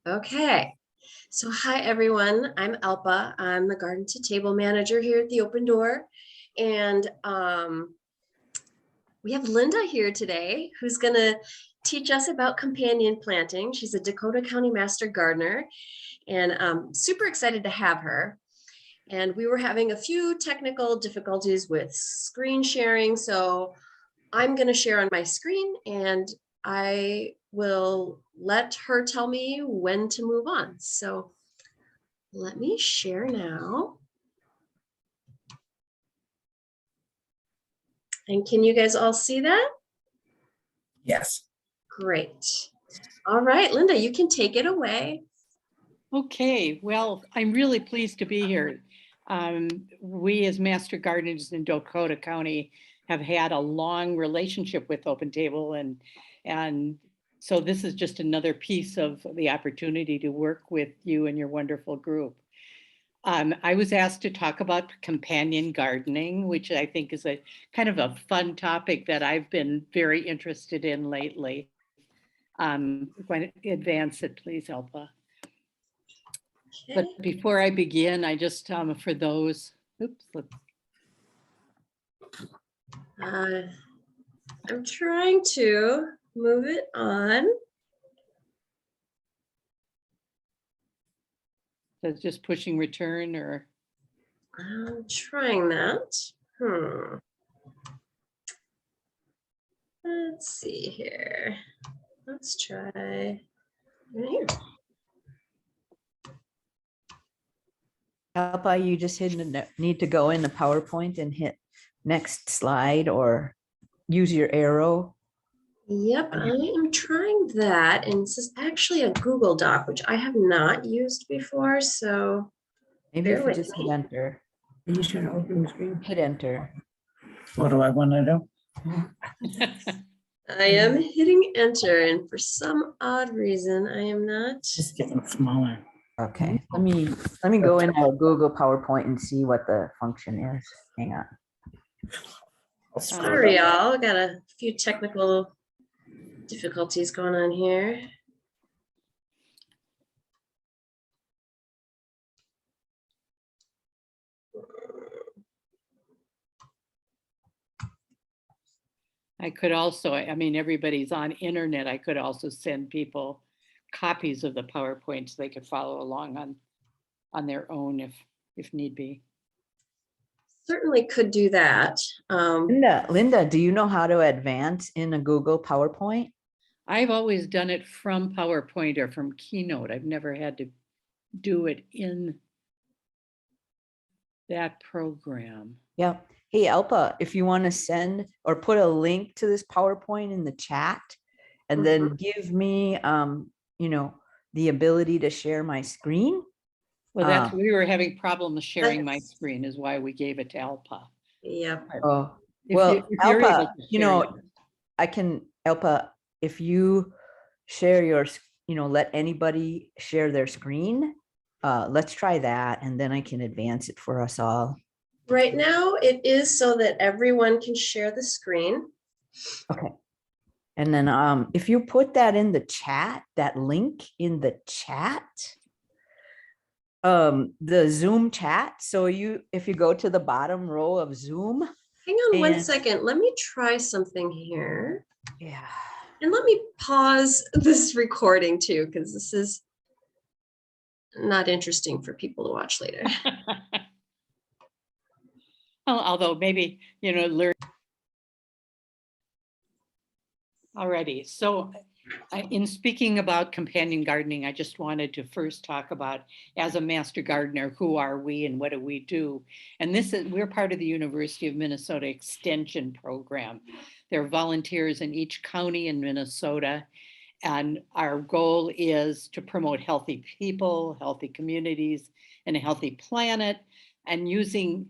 Okay, so hi everyone, I'm Elpa. I'm the garden to table manager here at the Open Door. And we have Linda here today who's gonna teach us about companion planting. She's a Dakota County Master Gardener and I'm super excited to have her. And we were having a few technical difficulties with screen sharing. So I'm gonna share on my screen and I will let her tell me when to move on. So let me share now. And can you guys all see that? Yes. Great. All right, Linda, you can take it away. Okay, well, I'm really pleased to be here. We as Master Gardeners in Dakota County have had a long relationship with Open Table, and so this is just another piece of the opportunity to work with you and your wonderful group. I was asked to talk about companion gardening, which I think is a kind of a fun topic that I've been very interested in lately. Going to advance it, please, Elpa. Okay. But before I begin, I just, for those, I'm trying to move it on. so it's just pushing return or? I'm trying that. Let's see here. Let's try right here. Alpa, you just need to go in the PowerPoint and hit next slide or use your arrow. Yep, I am trying that. And this is actually a Google Doc, which I have not used before. So Maybe bear if you with just me. hit enter. You should open the screen. Hit enter. What do I want to do? I am hitting enter, and for some odd reason, I am not. Just getting smaller. Okay, let me go in our Google PowerPoint and see what the function is. Hang on. Sorry, y'all. Got a few technical difficulties going on here. I could also, I mean, everybody's on internet. I could also send people copies of the PowerPoint so they could follow along on their own if need be. Certainly could do that. Linda, do you know how to advance in a Google PowerPoint? I've always done it from PowerPoint or from Keynote. I've never had to do it in that program. Yeah. Hey, Alpa, if you want to send or put a link to this PowerPoint in the chat and then give me, the ability to share my screen. Well, that's, we were having problems sharing my screen is why we gave it to Alpa. Yep. Oh, If well, you're able Alpa, to share yours. I can, Alpa, if you share your, let anybody share their screen, let's try that and then I can advance it for us all. Right now, it is so that everyone can share the screen. Okay. And then if you put that in the chat, that link in the chat, the Zoom chat. So if you go to the bottom row of Zoom. Hang on one second. Let me try something here. Yeah. And let me pause this recording too, because this is not interesting for people to watch later. Although maybe, learn already. So in speaking about companion gardening, I just wanted to first talk about, as a master gardener, who are we and what do we do? And we're part of the University of Minnesota Extension Program. There are volunteers in each county in Minnesota. And our goal is to promote healthy people, healthy communities, and a healthy planet, and using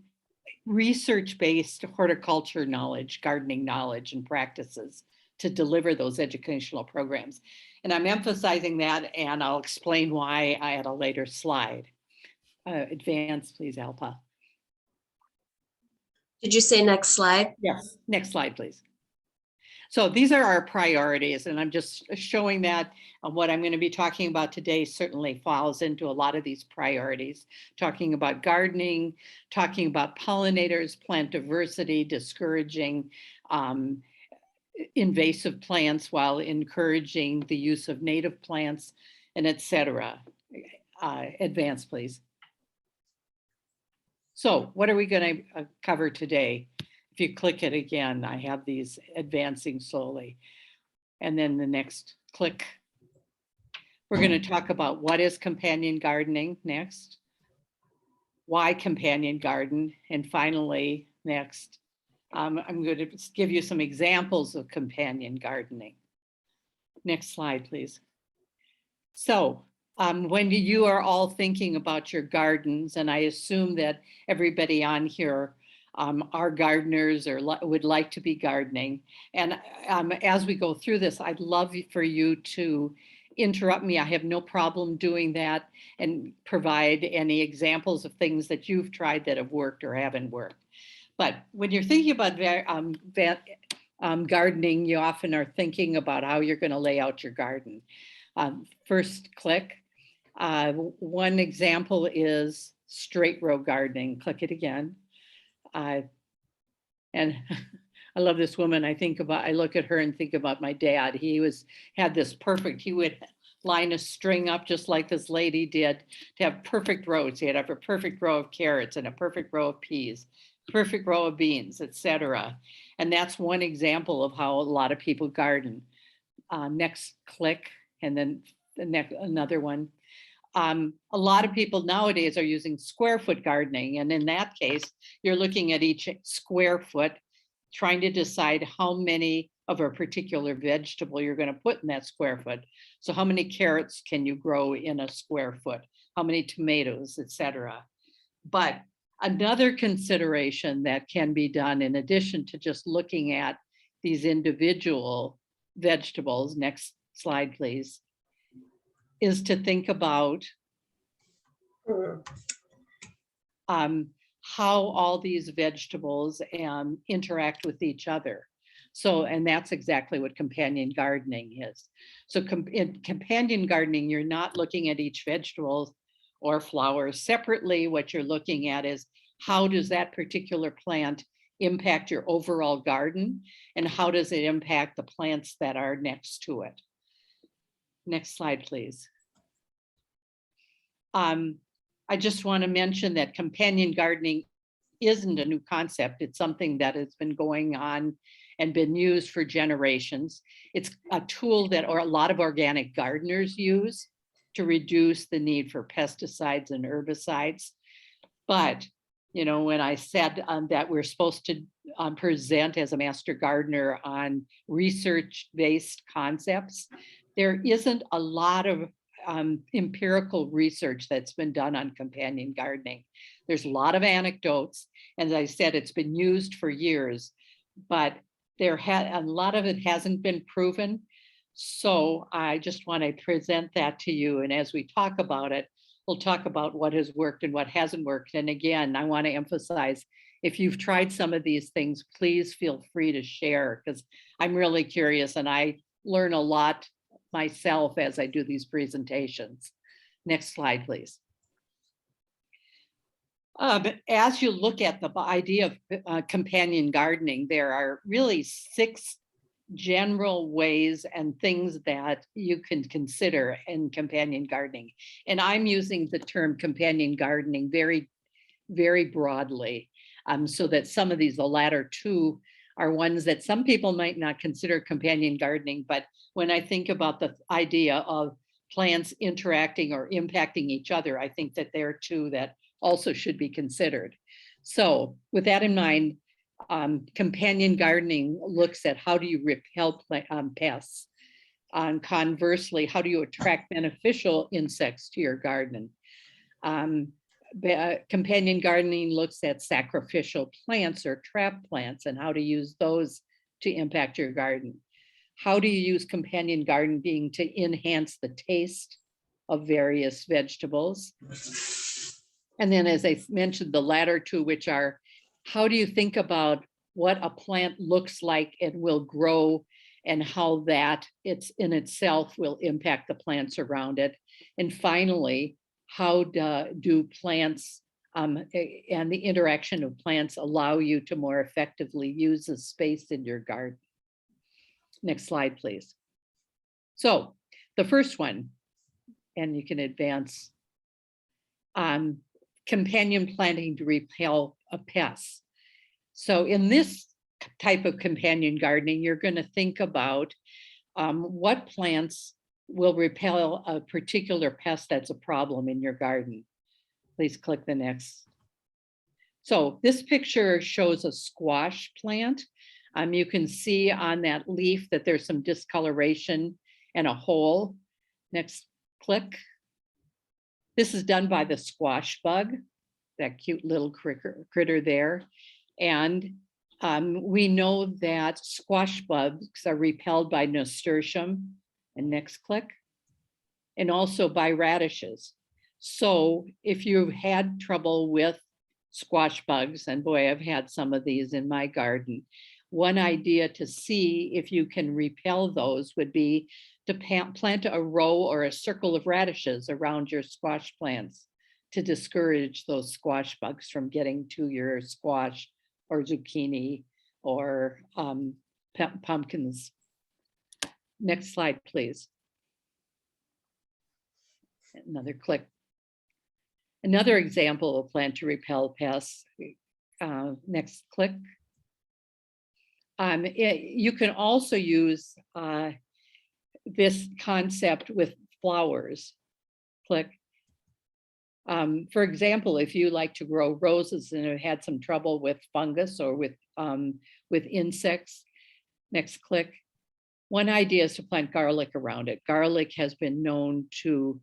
research-based horticulture knowledge, gardening knowledge and practices to deliver those educational programs. And I'm emphasizing that, and I'll explain why at a later slide. Advance, please, Alpa. Did you say next slide? Yes, next slide, please. So these are our priorities, and I'm just showing that what I'm going to be talking about today certainly falls into a lot of these priorities, talking about gardening, talking about pollinators, plant diversity, discouraging invasive plants while encouraging the use of native plants, and etc. Advance, please. So what are we going to cover today? If you click it again, I have these advancing slowly. And then the next click. We're going to talk about what is companion gardening next, why companion garden, and finally, next, I'm going to give you some examples of companion gardening. Next slide, please. So when you are all thinking about your gardens, and I assume that everybody on here are gardeners or would like to be gardening. And as we go through this, I'd love for you to interrupt me. I have no problem doing that and provide any examples of things that you've tried that have worked or haven't worked. But when you're thinking about gardening, you often are thinking about how you're going to lay out your garden. First click. One example is straight row gardening. Click it again. And I love this woman. I look at her and think about my dad. He had this perfect, he would line a string up just like this lady did to have perfect rows. He'd have a perfect row of carrots and a perfect row of peas, perfect row of beans, etc. And that's one example of how a lot of people garden. Next click, and then another one. A lot of people nowadays are using square foot gardening. And in that case, you're looking at each square foot, trying to decide how many of a particular vegetable you're going to put in that square foot. So how many carrots can you grow in a square foot? How many tomatoes, etc. But another consideration that can be done in addition to just looking at these individual vegetables, next slide, please, is to think about how all these vegetables interact with each other. So, and that's exactly what companion gardening is. So in companion gardening, you're not looking at each vegetable or flower separately. What you're looking at is how does that particular plant impact your overall garden, and how does it impact the plants that are next to it? Next slide, please. I just want to mention that companion gardening isn't a new concept. It's something that has been going on and been used for generations. It's a tool that a lot of organic gardeners use to reduce the need for pesticides and herbicides. But, you know, when I said that we're supposed to present as a master gardener on research-based concepts, there isn't a lot of empirical research that's been done on companion gardening. There's a lot of anecdotes. As I said, it's been used for years, but a lot of it hasn't been proven. So I just want to present that to you. And as we talk about it, we'll talk about what has worked and what hasn't worked. And again, I want to emphasize, if you've tried some of these things, please feel free to share, because I'm really curious and I learn a lot myself as I do these presentations. Next slide, please. But as you look at the idea of companion gardening, there are really 6 general ways and things that you can consider in companion gardening. And I'm using the term companion gardening very, very broadly, so that some of these, the latter 2, are ones that some people might not consider companion gardening. But when I think about the idea of plants interacting or impacting each other, I think that there are 2 that also should be considered. So with that in mind, companion gardening looks at how do you repel pests. Conversely, how do you attract beneficial insects to your garden? Companion gardening looks at sacrificial plants or trap plants and how to use those to impact your garden. How do you use companion gardening to enhance the taste of various vegetables? And then, as I mentioned, the latter 2, which are, how do you think about what a plant looks like and will grow, and how that it's in itself will impact the plants around it. And finally, how do plants and the interaction of plants allow you to more effectively use the space in your garden. Next slide, please. So the first one, and you can advance, companion planting to repel pests. So in this type of companion gardening, you're going to think about what plants will repel a particular pest that's a problem in your garden. Please click the next. So this picture shows a squash plant. You can see on that leaf that there's some discoloration and a hole. Next, click. This is done by the squash bug, that cute little critter there. And we know that squash bugs are repelled by nasturtium, and next click, and also by radishes. So if you've had trouble with squash bugs, and boy, I've had some of these in my garden, one idea to see if you can repel those would be to plant a row or a circle of radishes around your squash plants to discourage those squash bugs from getting to your squash or zucchini or pumpkins. Next slide, please. Another click. Another example of plant to repel pests. Next click. You can also use this concept with flowers. Click. For example, if you like to grow roses and have had some trouble with fungus or with insects, next click. One idea is to plant garlic around it. Garlic has been known to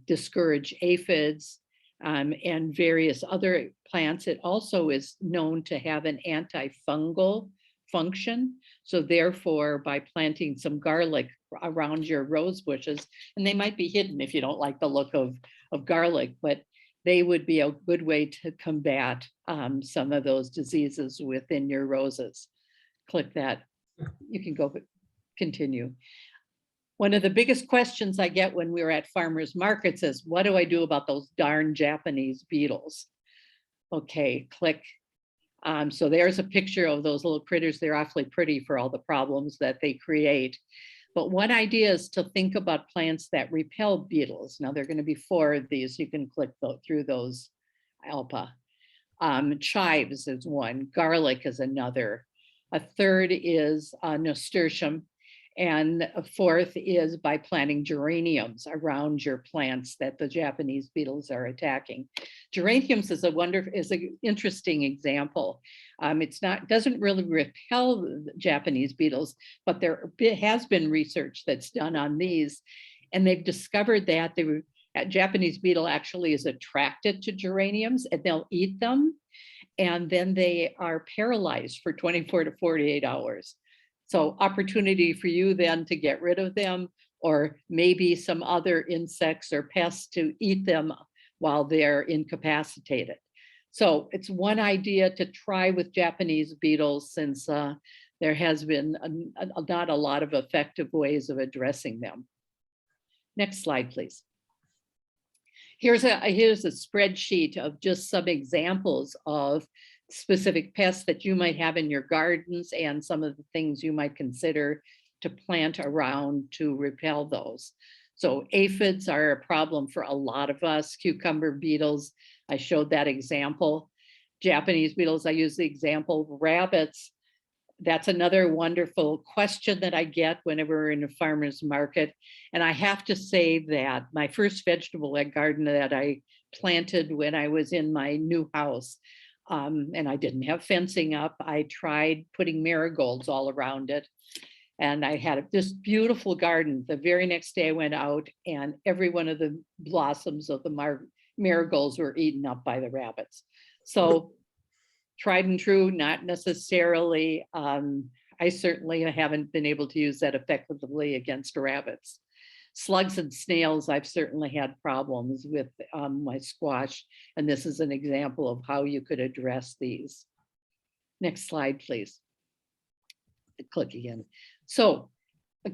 discourage aphids and various other plants. It also is known to have an antifungal function. So therefore, by planting some garlic around your rose bushes, and they might be hidden if you don't like the look of garlic, but they would be a good way to combat some of those diseases within your roses. Click that. You can go continue. One of the biggest questions I get when we're at farmers markets is, what do I do about those darn Japanese beetles? Okay, click. So there's a picture of those little critters. They're awfully pretty for all the problems that they create. But one idea is to think about plants that repel beetles. Now there are going to be 4 of these. You can click through those, Alpa. Chives is one. Garlic is another. A third is nasturtium. And a 4th is by planting geraniums around your plants that the Japanese beetles are attacking. Geraniums is an interesting example. Doesn't really repel the Japanese beetles, but there has been research that's done on these, and they've discovered that Japanese beetle actually is attracted to geraniums and they'll eat them, and then they are paralyzed for 24 to 48 hours. So opportunity for you then to get rid of them, or maybe some other insects or pests to eat them while they're incapacitated. So it's one idea to try with Japanese beetles, since there has been not a lot of effective ways of addressing them. Next slide, please. Here's a spreadsheet of just some examples of specific pests that you might have in your gardens and some of the things you might consider to plant around to repel those. So aphids are a problem for a lot of us. Cucumber beetles, I showed that example. Japanese beetles, I use the example. Rabbits, that's another wonderful question that I get whenever we're in a farmer's market. And I have to say that my first vegetable garden that I planted when I was in my new house, and I didn't have fencing up, I tried putting marigolds all around it. And I had this beautiful garden. The very next day I went out and every one of the blossoms of the marigolds were eaten up by the rabbits. So tried and true, not necessarily. I certainly haven't been able to use that effectively against rabbits. Slugs and snails, I've certainly had problems with my squash, and this is an example of how you could address these. Next slide, please. Click again. So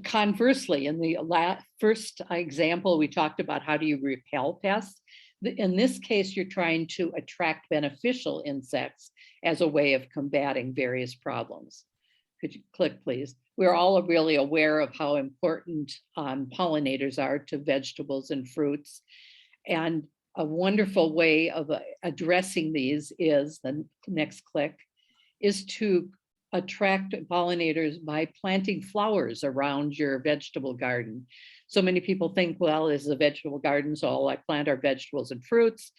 conversely, in the first example, we talked about how do you repel pests. In this case, you're trying to attract beneficial insects as a way of combating various problems. Could you click, please? We're all really aware of how important pollinators are to vegetables and fruits. And a wonderful way of addressing these is, the next click, is to attract pollinators by planting flowers around your vegetable garden. So many people think, well, this is a vegetable garden, so all I plant are vegetables and fruits.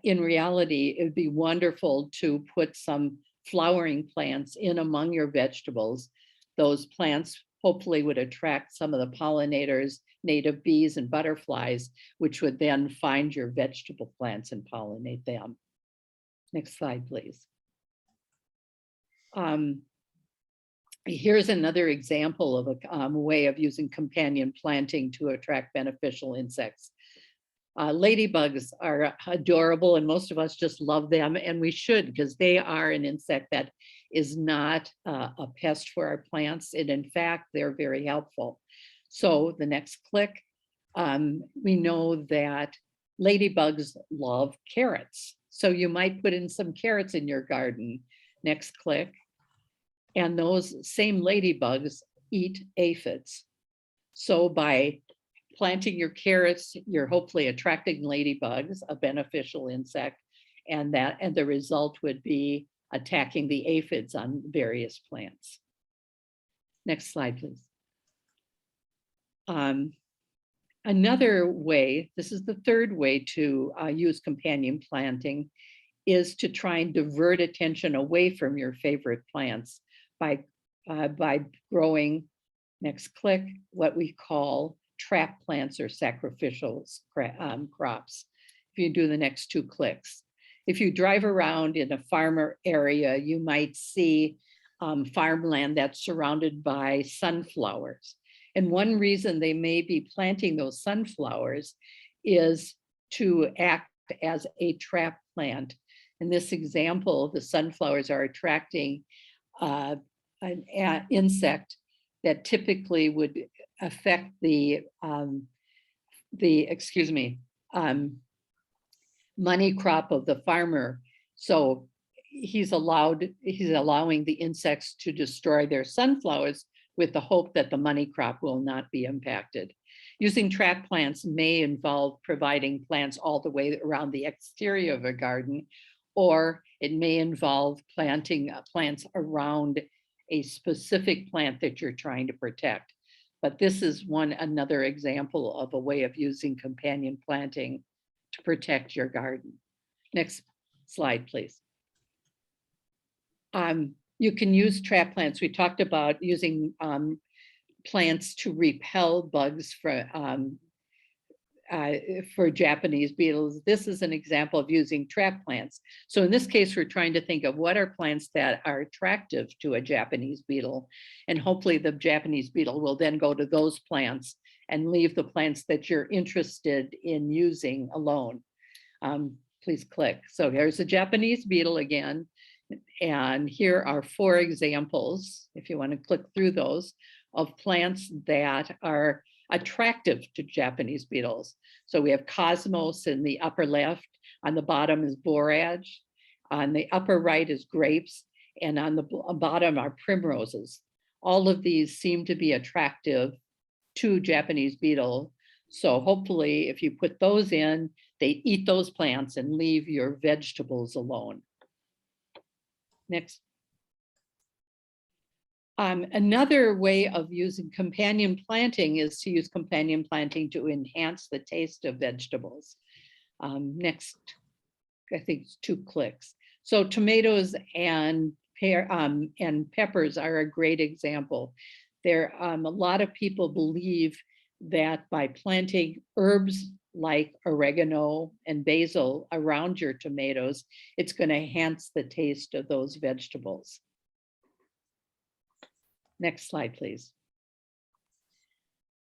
In reality, it would be wonderful to put some flowering plants in among your vegetables. Those plants hopefully would attract some of the pollinators, native bees and butterflies, which would then find your vegetable plants and pollinate them. Next slide, please. Here's another example of a way of using companion planting to attract beneficial insects. Ladybugs are adorable, and most of us just love them, and we should, because they are an insect that is not a pest for our plants, and in fact, they're very helpful. So the next click, we know that ladybugs love carrots. So you might put in some carrots in your garden. Next click. And those same ladybugs eat aphids. So by planting your carrots, you're hopefully attracting ladybugs, a beneficial insect, and the result would be attacking the aphids on various plants. Next slide, please. Another way, this is the third way to use companion planting, is to try and divert attention away from your favorite plants by growing, next click, what we call trap plants or sacrificial crops. If you do the next two clicks. If you drive around in a farmer area, you might see farmland that's surrounded by sunflowers. And one reason they may be planting those sunflowers is to act as a trap plant. In this example, the sunflowers are attracting an insect that typically would affect the money crop of the farmer. So he's allowing the insects to destroy their sunflowers with the hope that the money crop will not be impacted. Using trap plants may involve providing plants all the way around the exterior of a garden, or it may involve planting plants around a specific plant that you're trying to protect. But this is another example of a way of using companion planting to protect your garden. Next slide, please. You can use trap plants. We talked about using plants to repel bugs for Japanese beetles. This is an example of using trap plants. So in this case, we're trying to think of what are plants that are attractive to a Japanese beetle. And hopefully the Japanese beetle will then go to those plants and leave the plants that you're interested in using alone. Please click. So here's a Japanese beetle again. And here are 4 examples, if you want to click through those, of plants that are attractive to Japanese beetles. So we have cosmos in the upper left, on the bottom is borage, on the upper right is grapes, and on the bottom are primroses. All of these seem to be attractive to Japanese beetle. So hopefully if you put those in, they eat those plants and leave your vegetables alone. Next. Another way of using companion planting is to use companion planting to enhance the taste of vegetables. Next, I think it's 2 clicks. So tomatoes and peppers are a great example. There, a lot of people believe that by planting herbs like oregano and basil around your tomatoes, it's going to enhance the taste of those vegetables. Next slide, please.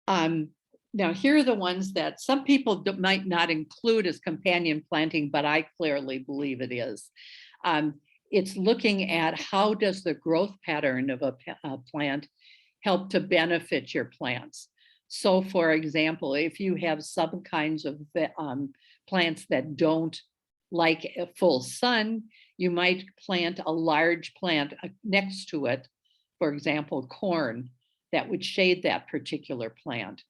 Now, here are the ones that some people might not include as companion planting, but I clearly believe it is. it's looking at how does the growth pattern of a plant help to benefit your plants. So for example, if you have some kinds of plants that don't like a full sun, you might plant a large plant next to it, for example, corn, that would shade that particular plant.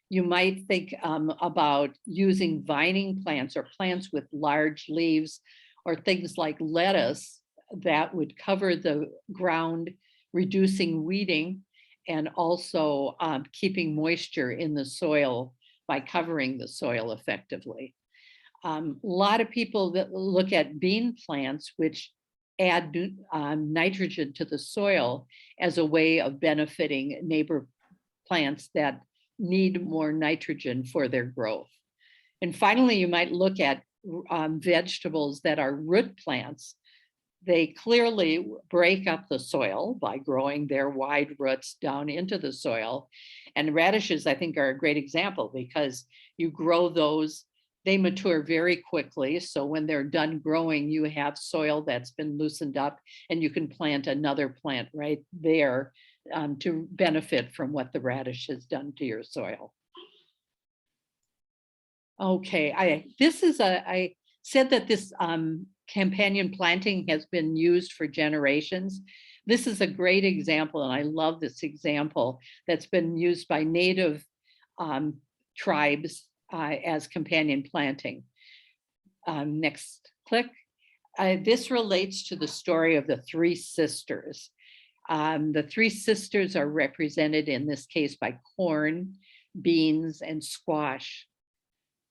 You might think about using vining plants or plants with large leaves or things like lettuce that would cover the ground, reducing weeding and also keeping moisture in the soil by covering the soil effectively. A lot of people that look at bean plants, which add nitrogen to the soil as a way of benefiting neighbor plants that need more nitrogen for their growth. And finally, you might look at vegetables that are root plants. They clearly break up the soil by growing their wide roots down into the soil. And radishes, I think, are a great example because you grow those, they mature very quickly. So when they're done growing, you have soil that's been loosened up and you can plant another plant right there to benefit from what the radish has done to your soil. Okay, I said that this companion planting has been used for generations. This is a great example, and I love this example that's been used by native tribes as companion planting. Next click. This relates to the story of the three sisters. The three sisters are represented in this case by corn, beans, and squash.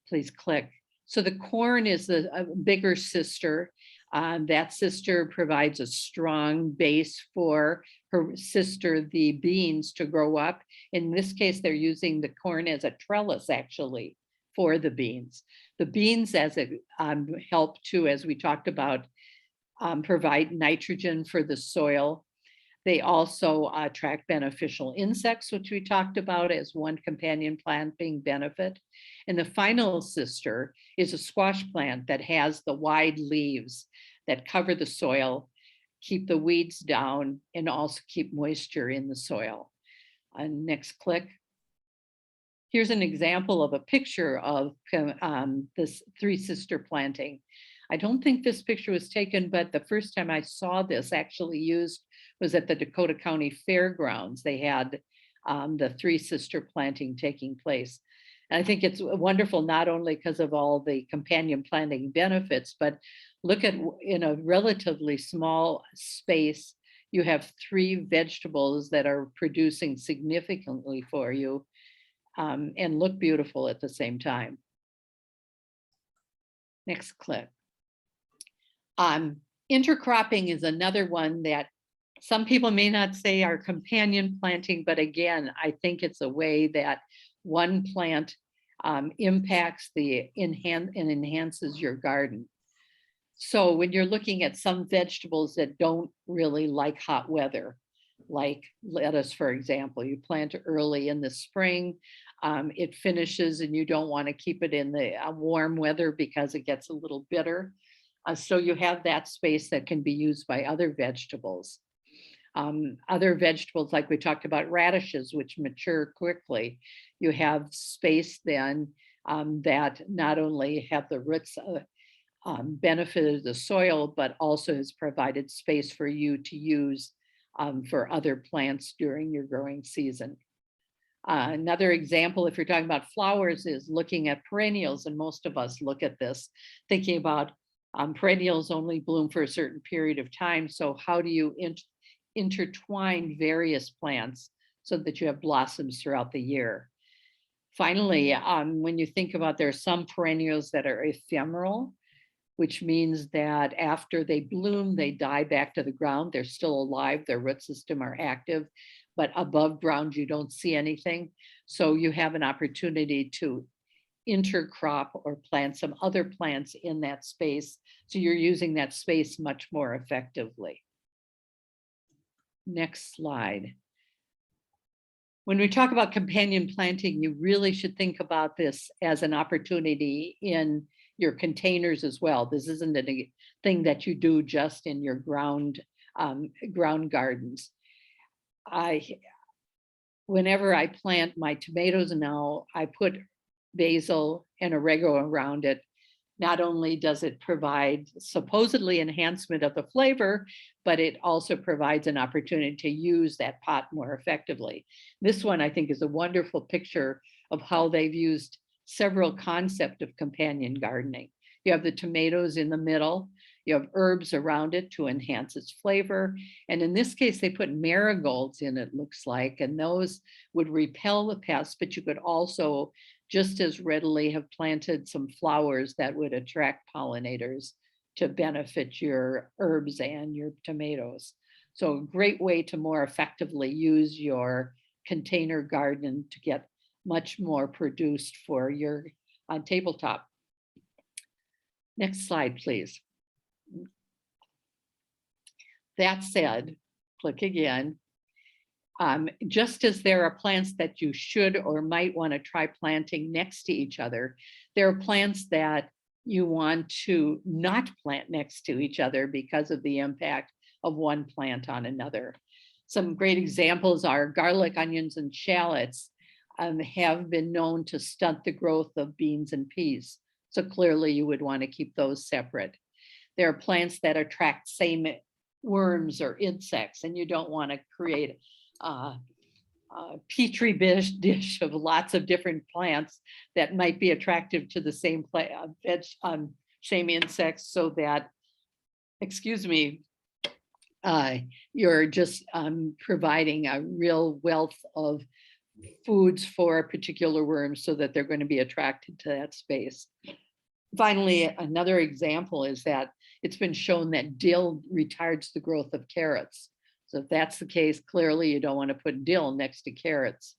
Please click. So the corn is a bigger sister. That sister provides a strong base for her sister, the beans, to grow up. In this case, they're using the corn as a trellis actually for the beans. The beans as a help to, as we talked about, provide nitrogen for the soil. They also attract beneficial insects, which we talked about as one companion planting benefit. And the final sister is a squash plant that has the wide leaves that cover the soil, keep the weeds down, and also keep moisture in the soil. Next click. Here's an example of a picture of this three sister planting. I don't think this picture was taken, but the first time I saw this actually used was at the Dakota County Fairgrounds. They had the three sister planting taking place. And I think it's wonderful, not only because of all the companion planting benefits, but look at in a relatively small space, you have three vegetables that are producing significantly for you and look beautiful at the same time. Next clip. Intercropping is another one that some people may not say are companion planting, but again, I think it's a way that one plant impacts and enhances your garden. So when you're looking at some vegetables that don't really like hot weather, like lettuce, for example, you plant it early in the spring, it finishes and you don't want to keep it in the warm weather because it gets a little bitter. So you have that space that can be used by other vegetables. Other vegetables, like we talked about radishes, which mature quickly, you have space then that not only have the roots benefited the soil, but also has provided space for you to use for other plants during your growing season. Another example, if you're talking about flowers, is looking at perennials, and most of us look at this thinking about perennials only bloom for a certain period of time. So how do you intertwine various plants so that you have blossoms throughout the year? Finally, when you think about, there are some perennials that are ephemeral, which means that after they bloom, they die back to the ground. They're still alive, their root system are active, but above ground, you don't see anything. So you have an opportunity to intercrop or plant some other plants in that space. So you're using that space much more effectively. Next slide. When we talk about companion planting, you really should think about this as an opportunity in your containers as well. This isn't a thing that you do just in your ground gardens. Whenever I plant my tomatoes now, I put basil and oregano around it. Not only does it provide supposedly enhancement of the flavor, but it also provides an opportunity to use that pot more effectively. This one, I think, is a wonderful picture of how they've used several concepts of companion gardening. You have the tomatoes in the middle, you have herbs around it to enhance its flavor. And in this case, they put marigolds in, it looks like, and those would repel the pests, but you could also just as readily have planted some flowers that would attract pollinators to benefit your herbs and your tomatoes. So a great way to more effectively use your container garden to get much more produced for your tabletop. Next slide, please. That said, click again. Just as there are plants that you should or might want to try planting next to each other, there are plants that you want to not plant next to each other because of the impact of one plant on another. Some great examples are garlic, onions, and shallots have been known to stunt the growth of beans and peas. So clearly you would want to keep those separate. There are plants that attract same worms or insects, and you don't want to create a petri dish of lots of different plants that might be attractive to the same same insects, so that, excuse me, you're just providing a real wealth of foods for particular worms so that they're going to be attracted to that space. Finally, another example is that it's been shown that dill retards the growth of carrots. So if that's the case, clearly you don't want to put dill next to carrots.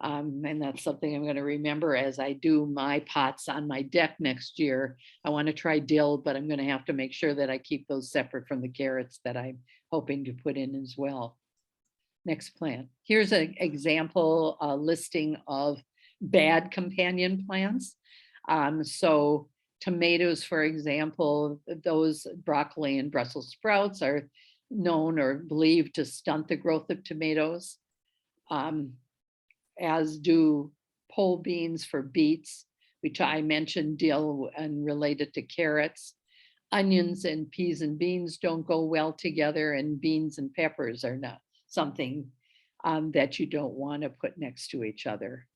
And that's something I'm going to remember as I do my pots on my deck next year. I want to try dill, but I'm going to have to make sure that I keep those separate from the carrots that I'm hoping to put in as well. Next plant. Here's an example listing of bad companion plants. So tomatoes, for example, those broccoli and Brussels sprouts are known or believed to stunt the growth of tomatoes, as do pole beans for beets, which I mentioned dill and related to carrots. Onions and peas and beans don't go well together, and beans and peppers are not something that you don't want to put next to each other.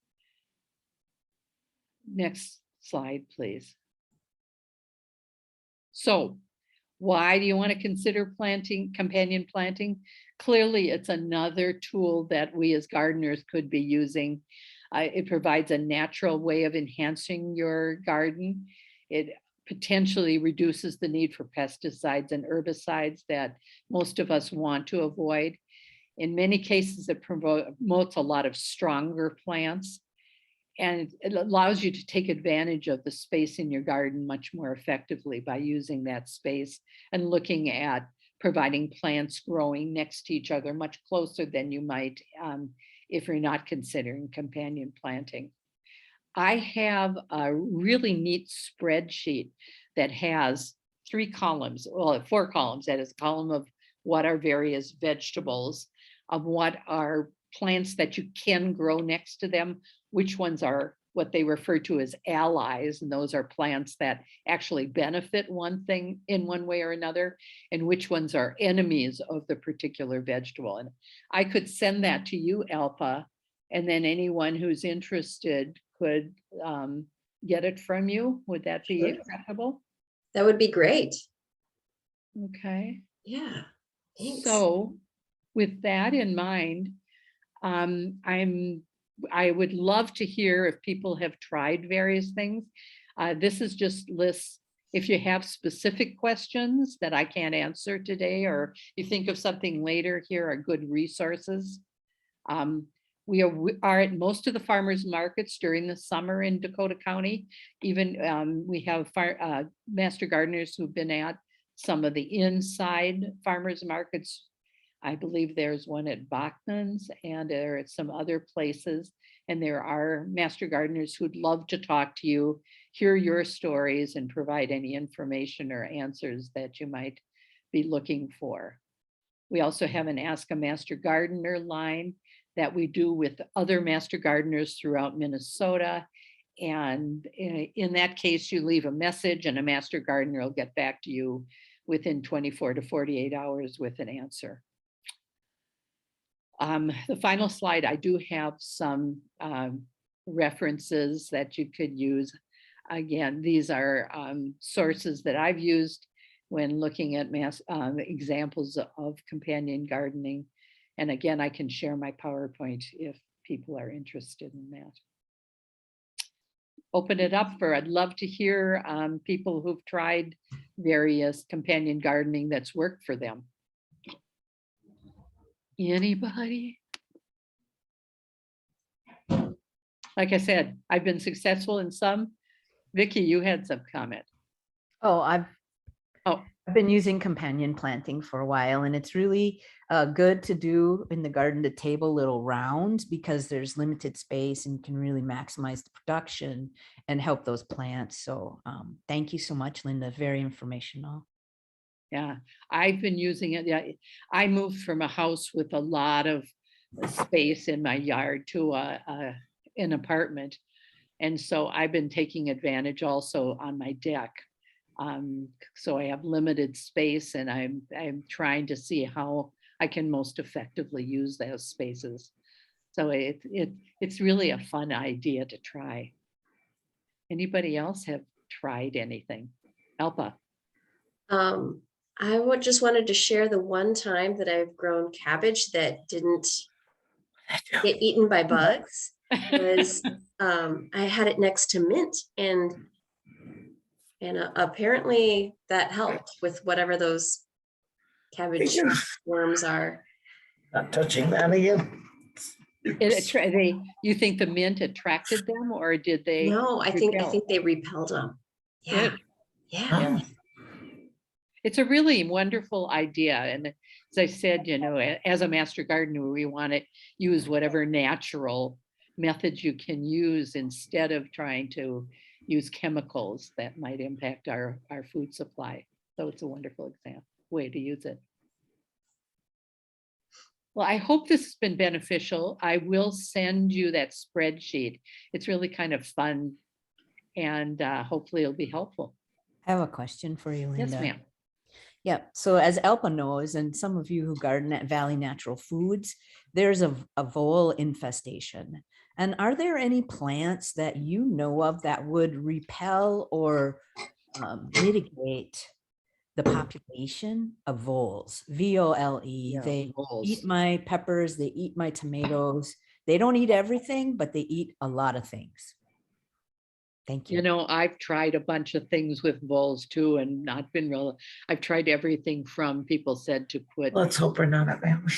Next slide, please. So why do you want to consider companion planting? Clearly, it's another tool that we as gardeners could be using. It provides a natural way of enhancing your garden. It potentially reduces the need for pesticides and herbicides that most of us want to avoid. In many cases, it promotes a lot of stronger plants, and it allows you to take advantage of the space in your garden much more effectively by using that space and looking at providing plants growing next to each other much closer than you might if you're not considering companion planting. I have a really neat spreadsheet that has 3 columns, well, 4 columns. That is a column of what are various vegetables, of what are plants that you can grow next to them, which ones are what they refer to as allies, and those are plants that actually benefit one thing in one way or another, and which ones are enemies of the particular vegetable. And I could send that to you, Alpa, and then anyone who's interested could get it from you. Would that be acceptable? That would be great. Okay. Yeah. Thanks. So with that in mind, I would love to hear if people have tried various things. This is just lists. If you have specific questions that I can't answer today, or you think of something later, here are good resources. We are at most of the farmers markets during the summer in Dakota County. Even we have master gardeners who've been at some of the inside farmers markets. I believe there's one at Bachman's, and there are some other places. And there are master gardeners who'd love to talk to you hear your stories and provide any information or answers that you might be looking for. We also have an Ask a Master Gardener line that we do with other Master Gardeners throughout Minnesota. And in that case, you leave a message and a Master Gardener will get back to you within 24 to 48 hours with an answer. The final slide, I do have some references that you could use. Again, these are sources that I've used when looking at examples of companion gardening. And again, I can share my PowerPoint if people are interested in that. Open it up I'd love to hear people who've tried various companion gardening that's worked for them. Anybody? Like I said, I've been successful in some. Vicki, you had some comment. Oh, I've been using companion planting for a while, and it's really good to do in the garden to table little rounds because there's limited space and can really maximize the production and help those plants. So thank you so much, Linda. Very informational. Yeah, I've been using it. Yeah, I moved from a house with a lot of space in my yard to an apartment. And so I've been taking advantage also on my deck. So I have limited space, and I'm trying to see how I can most effectively use those spaces. So it's really a fun idea to try. Anybody else have tried anything? Alpa? I just wanted to share the one time that I've grown cabbage that didn't get eaten by bugs. Was I had it next to mint, and apparently that helped with whatever those cabbage worms are. Not touching that again. You think the mint attracted them, or did they? No, I think repel? they repelled them. Yeah. Good. Yeah. It's a really wonderful idea. And as I said, as a master gardener, we want to use whatever natural methods you can use instead of trying to use chemicals that might impact our food supply. So it's a wonderful way to use it. Well, I hope this has been beneficial. I will send you that spreadsheet. It's really kind of fun, and hopefully it'll be helpful. I have a question for you, Linda. Yes, ma'am. Yeah. So as Alpa knows, and some of you who garden at Valley Natural Foods, there's a vole infestation. And are there any plants that you know of that would repel or mitigate the population of voles? V-O-L-E. Yeah, They voles. eat my peppers. They eat my tomatoes. They don't eat everything, but they eat a lot of things. Thank you. I've tried a bunch of things with voles too, and not been real. I've tried everything from people said to put. Let's hope we're not at Valley.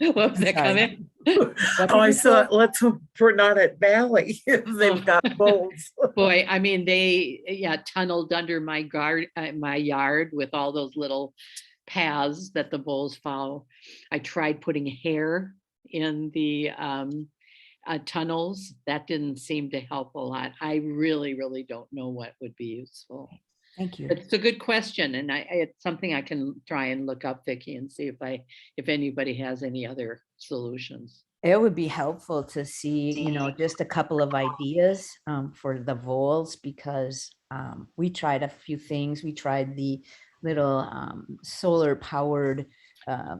What was that Sorry. comment? Oh, I saw. Let's hope we're not at Valley if they've got bowls. Boy, I mean, they tunneled under my my yard with all those little paths that the voles follow. I tried putting hair in the tunnels. That didn't seem to help a lot. I really, really don't know what would be useful. Thank you. It's a good question, and it's something I can try and look up, Vicki, and see if anybody has any other solutions. It would be helpful to see, just a couple of ideas for the voles, because we tried a few things. We tried the little solar powered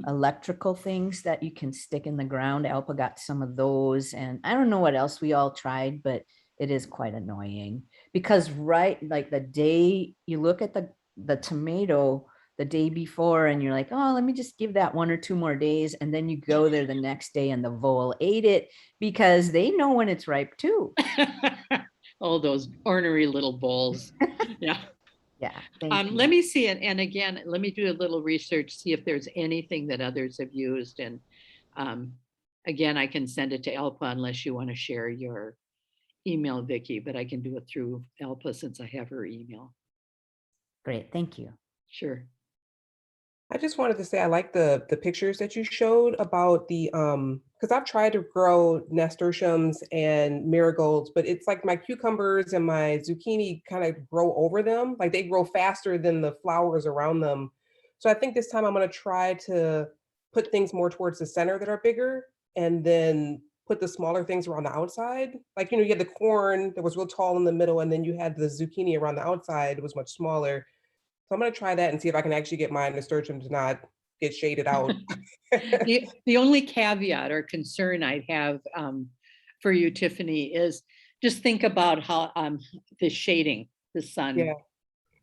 electrical things that you can stick in the ground. Alpa got some of those, and I don't know what else we all tried, but it is quite annoying because like the day you look at the tomato the day before and you're like, oh, let me just give that 1 or 2 more days. And then you go there the next day and the vole ate it because they know when it's ripe too. Oh, those ornery little voles. Yeah. Yeah. Thank you. Let me see it. And again, let me do a little research, see if there's anything that others have used. And again, I can send it to Alpa unless you want to share your email, Vicki, but I can do it through Alpa since I have her email. Great. Thank you. Sure. I just wanted to say I like the pictures that you showed about the because I've tried to grow nasturtiums and marigolds, but it's like my cucumbers and my zucchini kind of grow over them. Like they grow faster than the flowers around them. So I think this time I'm going to try to put things more towards the center that are bigger and then put the smaller things around the outside. Like, you had the corn that was real tall in the middle, and then you had the zucchini around the outside, it was much smaller. So I'm gonna try that and see if I can actually get my nasturtium to not get shaded out. The only caveat or concern I'd have for you, Tiffany, is just think about how the shading, the sun,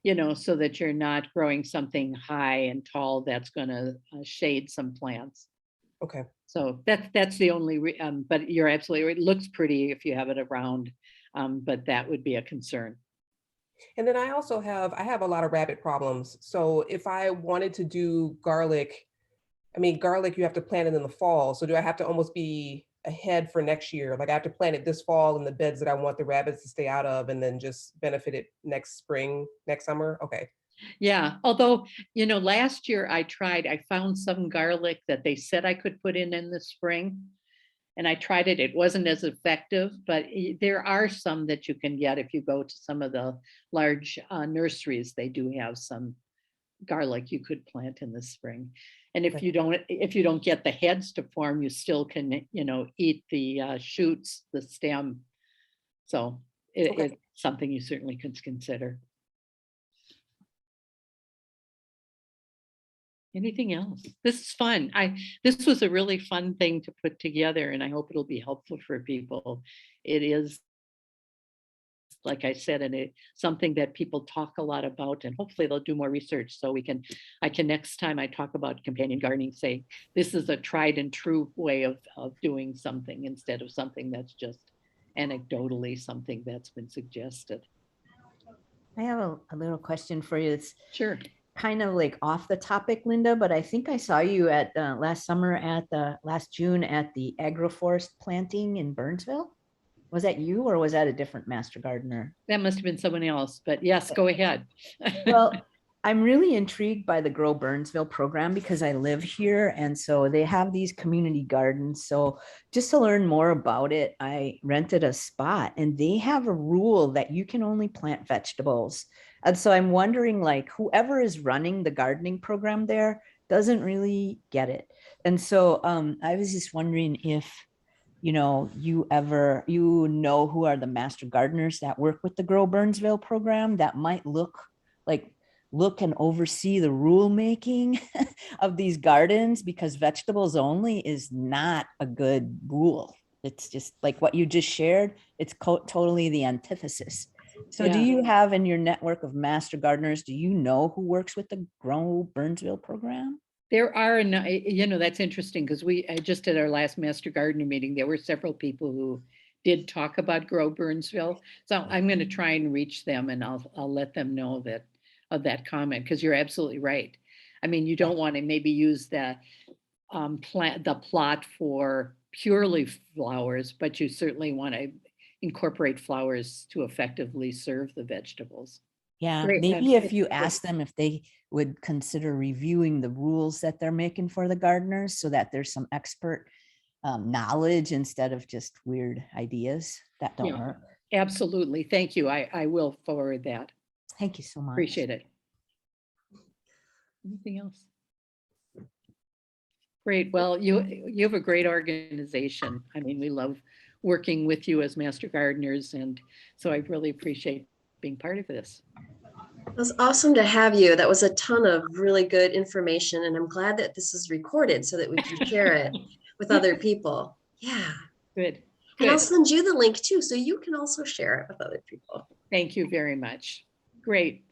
Yeah, so that you're not growing something high and tall that's going to shade some plants. okay. So that's the only, but you're absolutely right. It looks pretty if you have it around, but that would be a concern. And then I have a lot of rabbit problems. So if I wanted to do garlic, I mean, garlic, you have to plant it in the fall. So do I have to almost be ahead for next year? Like I have to plant it this fall in the beds that I want the rabbits to stay out of and then just benefit it next spring, next summer? Okay. Yeah, although, last year I found some garlic that they said I could put in the spring. And I tried it. It wasn't as effective, but there are some that you can get if you go to some of the large nurseries. They do have some garlic you could plant in the spring. And if Okay. you don't get the heads to form, you still can, eat the shoots, the stem. So Okay. it's something you certainly could consider. Anything else? This is fun. This was a really fun thing to put together, and I hope it'll be helpful for people. It is, like I said, and it's something that people talk a lot about, and hopefully they'll do more research so I can next time I talk about companion gardening, say this is a tried and true way of doing something instead of something that's just anecdotally something that's been suggested. I have a little question for you. It's Sure. kind of like off the topic, Linda, but I think I saw you at last June at the agroforest planting in Burnsville. Was that you or was that a different master gardener? That must have been someone else, but yes, go ahead. Well, I'm really intrigued by the Grow Burnsville program because I live here. And so they have these community gardens. So just to learn more about it, I rented a spot and they have a rule that you can only plant vegetables. And so I'm wondering, like, whoever is running the gardening program there doesn't really get it. And so I was just wondering if you know who are the master gardeners that work with the Grow Burnsville program that might look and oversee the rule making of these gardens, because vegetables only is not a good rule. It's just like what you just shared. It's totally the antithesis. So do Yeah. you have in your network of master gardeners, do you know who works with the Grow Burnsville program? There are, that's interesting because we just at our last master gardener meeting, there were several people who did talk about Grow Burnsville. So I'm going to try and reach them and I'll let them know of that comment, because you're absolutely right. I mean, you don't want to maybe use the plot for purely flowers, but you certainly want to incorporate flowers to effectively serve the vegetables. Yeah, Great. maybe if you ask them if they would consider reviewing the rules that they're making for the gardeners so that there's some expert knowledge instead of just weird ideas that don't hurt. Absolutely. Thank you. I will forward that. Thank you so much. Appreciate it. Anything else? Great. Well, you have a great organization. I mean, we love working with you as master gardeners, and so I really appreciate being part of this. It was awesome to have you. That was a ton of really good information, and I'm glad that this is recorded so that we can share it with other people. Yeah. Good. And I'll send you the link too, so you can also share it with other people. Thank you very much. Great.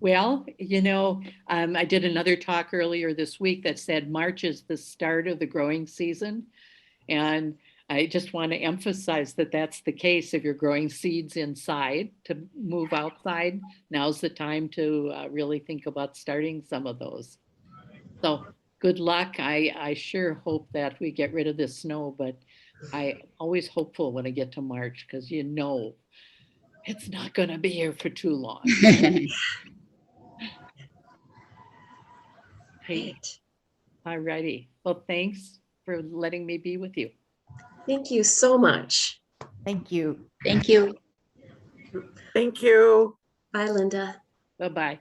Well, I did another talk earlier this week that said March is the start of the growing season. And I just want to emphasize that that's the case. If you're growing seeds inside to move outside, now's the time to really think about starting some of those. So good luck. I sure hope that we get rid of this snow, but I always hopeful when I get to March, because it's not going to be here for too long. Okay, Great. all righty. Well, thanks for letting me be with you. Thank you so much. Thank you. Thank you. Thank you. Bye, Linda. Bye-bye.